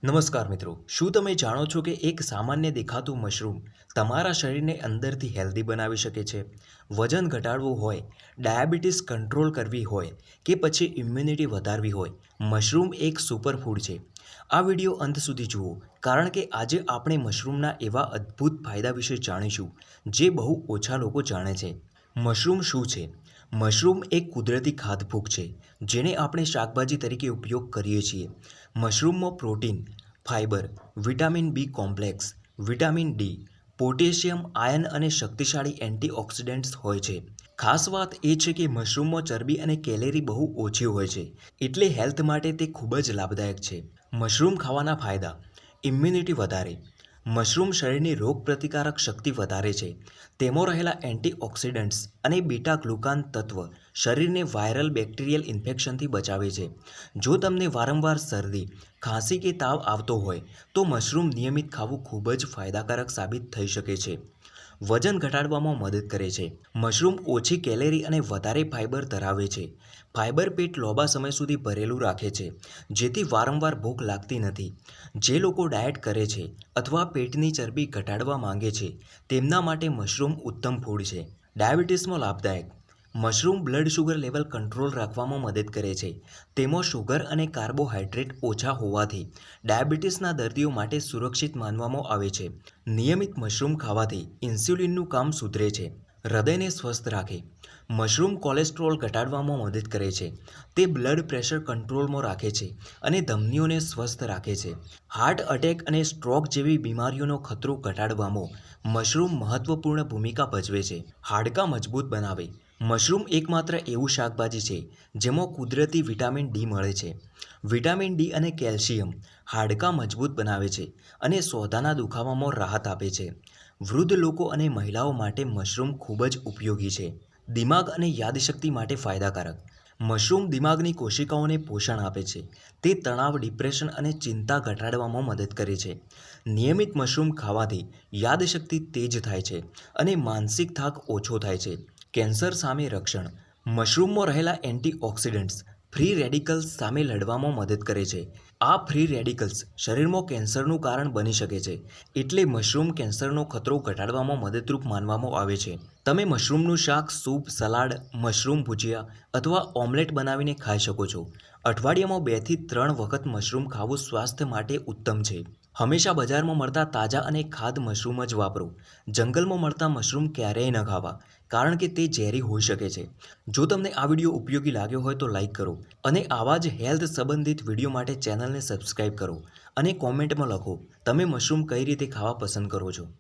નમસ્કાર મિત્રો, શું તમે જાણો છો કે એક સામાન્ય દેખાતું મશરૂમ તમારા શરીરને અંદરથી હેલ્ધી બનાવી શકે છે? વજન ઘટાડવું હોય, ડાયાબિટીસ કંટ્રોલ કરવી હોય કે પછી ઇમ્યુનિટી વધારવી હોય, મશરૂમ એક સુપરફૂડ છે. આ વિડિયો અંત સુધી જુઓ, કારણ કે આજે આપણે મશરૂમના એવા અદ્ભુત ફાયદા વિશે જાણીશું જે બહુ ઓછા લોકો જાણે છે. મશરૂમ શું છે? મશરૂમ એક કુદરતી ખાદ્યફૂગ છે જેને આપણે શાકભાજી તરીકે ઉપયોગ કરીએ છીએ. મશરૂમમાં protein, fibre, vitamin B complex, vitamin D, potassium, iron અને શક્તિશાળી એન્ટીઓક્સિડન્ટ્સ હોય છે. ખાસ વાત એ છે કે મશરૂમમાં ચરબી અને કેલેરી બહુ ઓછી હોય છે, એટલે હેલ્થ માટે તે ખૂબ જ લાભદાયક છે. મશરૂમ ખાવાના ફાયદા: ઇમ્યુનિટી વધારે. મશરૂમ શરીરની રોગપ્રતિકારક શક્તિ વધારે છે. તેમાં રહેલા એન્ટીઓક્સિડન્ટ્સ અને બીટા ગ્લુકાન તત્વ શરીરને વાયરલ બેક્ટેરિયલ ઇન્ફેક્શનથી બચાવે છે. જો તમને વારંવાર શરદી, ખાંસી કે તાવ આવતો હોય તો મશરૂમ નિયમિત ખાવું ખૂબ જ ફાયદાકારક સાબિત થઈ શકે છે. વજન ઘટાડવામાં મદદ કરે છે. મશરૂમ ઓછી કેલેરી અને વધારે ફાઇબર ધરાવે છે. ફાઇબર પેટ લાંબા સમય સુધી ભરેલું રાખે છે, જેથી વારંવાર ભૂખ લાગતી નથી. જે લોકો ડાયટ કરે છે અથવા પેટની ચરબી ઘટાડવા માંગે છે, તેમના માટે મશરૂમ ઉત્તમ ફૂડ છે. ડાયાબિટીસમાં લાભદાયક: mushroom blood sugar level control રાખવામાં મદદ કરે છે. તેમાં શુગર અને કાર્બોહાઈડ્રેટ ઓછા હોવાથી ડાયાબિટીસના દર્દીઓ માટે સુરક્ષિત માનવામાં આવે છે. નિયમિત મશરૂમ ખાવાથી ઇન્સ્યુલિનનું કામ સુધરે છે. હૃદયને સ્વસ્થ રાખે: મશરૂમ કોલેસ્ટ્રોલ ઘટાડવામાં મદદ કરે છે. તે બ્લડ પ્રેશર કંટ્રોલમાં રાખે છે અને ધમનીઓને સ્વસ્થ રાખે છે. હાર્ટ અટેક અને સ્ટ્રોક જેવી બીમારીઓનો ખતરો ઘટાડવામાં મશરૂમ મહત્વપૂર્ણ ભૂમિકા ભજવે છે. હાડકાં મજબૂત બનાવે: મશરૂમ એકમાત્ર એવું શાકભાજી છે જેમાં કુદરતી વિટામિન ડી મળે છે. વિટામિન ડી અને કેલ્શિયમ હાડકાં મજબૂત બનાવે છે અને સોદાના દુખાવામાં રાહત આપે છે. વૃદ્ધ લોકો અને મહિલાઓ માટે મશરૂમ ખૂબ જ ઉપયોગી છે. દિમાગ અને યાદશક્તિ માટે ફાયદાકારક: મશરૂમ દિમાગની કોશિકાઓને પોષણ આપે છે. તે તણાવ, ડિપ્રેશન અને ચિંતા ઘટાડવામાં મદદ કરે છે. નિયમિત મશરૂમ ખાવાથી યાદશક્તિ તેજ થાય છે અને માનસિક થાક ઓછો થાય છે. કેન્સર સામે રક્ષણ: મશરૂમમાં રહેલા એન્ટીઓક્સિડન્ટ્સ ફ્રી રેડિકલ્સ સામે લડવામાં મદદ કરે છે. આ ફ્રી રેડિકલ્સ શરીરમાં કેન્સરનું કારણ બની શકે છે, એટલે મશરૂમ કેન્સરનો ખતરો ઘટાડવામાં મદદરૂપ માનવામાં આવે છે. તમે મશરૂમનું શાક, સૂપ, સલાડ, મશરૂમ ભુજિયા અથવા ઓમલેટ બનાવીને ખાઈ શકો છો. અઠવાડિયામાં 2 થી 3 વખત મશરૂમ ખાવું સ્વાસ્થ્ય માટે ઉત્તમ છે. હંમેશા બજારમાં મળતા તાજા અને ખાદ્ય મશરૂમ જ વાપરો. જંગલમાં મળતા મશરૂમ ક્યારેય ન ખાવા, કારણ કે તે ઝેરી હોઈ શકે છે. જો તમને આ વિડીયો ઉપયોગી લાગ્યો હોય તો લાઈક કરો અને આવા જ હેલ્થ સંબંધિત વિડીયો માટે ચેનલને સબસ્ક્રાઇબ કરો અને કોમેન્ટમાં લખો તમે મશરૂમ કઈ રીતે ખાવા પસંદ કરો છો.